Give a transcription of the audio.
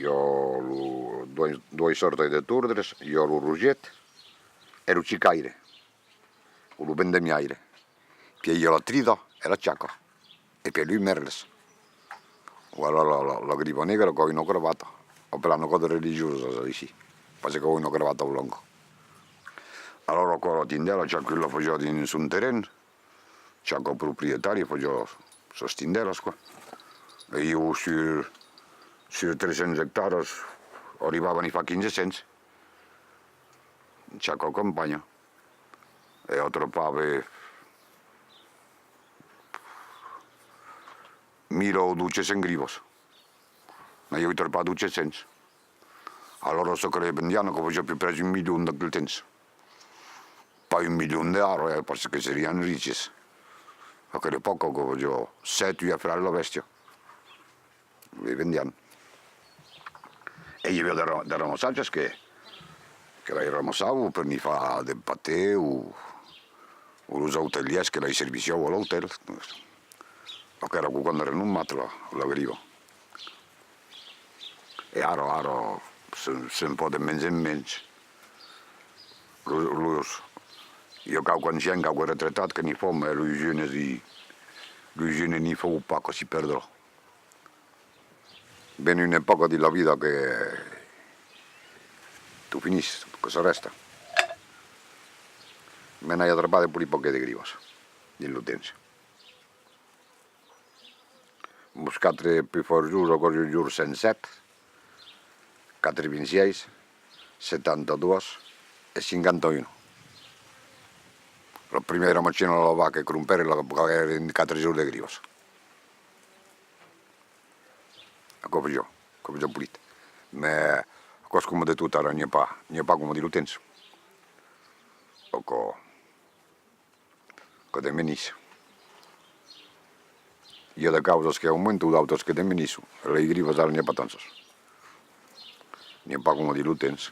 ho due sorti di turdres, io ho il ruget e il cicaire, il vendemmiaire, poi io la trida e la ciacca, e poi lui merles. Allora la gripa negra con una cravatta, o per una cosa religiosa, sì, poi con una cravatta lunga. Allora con la tindella c'è quello faceva su un terreno, c'è il proprietario faceva su tindella qua. E io su 300 ettari arrivavano a fare 15 centi, c'è il compagno, e ho trovato 1200 grivos, ma io ho trovato 200. Allora so che le vendiano che faceva più preso 1.000.000 da quel tempo. Poi 1.000.000 di euro, perché saranno ricci. Ma che poco che faceva 7 a fare la bestia. Le vendiamo. E io vedo da ramasaggias che la ramasavo per mi fare del patè o l'uso hoteliers che la serviziavo all'hotel. Ma che era quando era in un matto la griva. E aro se un po' di mezzo in mezzo. Io quando c'è anche quel retrattato che ne fa, ma lui ne fa un po' così perderò. Bene un poco della vita che tu finisci, cosa resta? Me ne hai attrapato pure poche di grivas, dell'utenza. Muscatre più fuori giuro, così giuro senza 426, 72 e 51. La prima macchina la vaca con un perro era in 4 giorni di grivas. Come già pulito. Ma cosa come di tutto era non pa come di l'utenza. O de menis. Io da causa che aumento d'autos che de menis, le grivas erano non pa tantas. Non pa come di l'utenza.